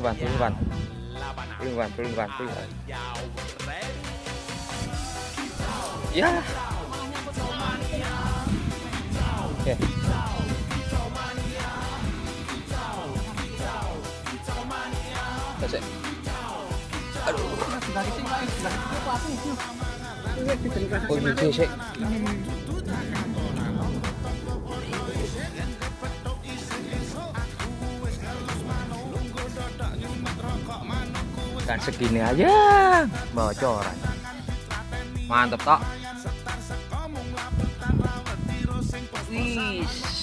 pelan. Pelan. Ya. Oke. Selesai. Aduh. Oh, gitu sih. Dan segini aja bocoran. Mantap, Tok. Wih.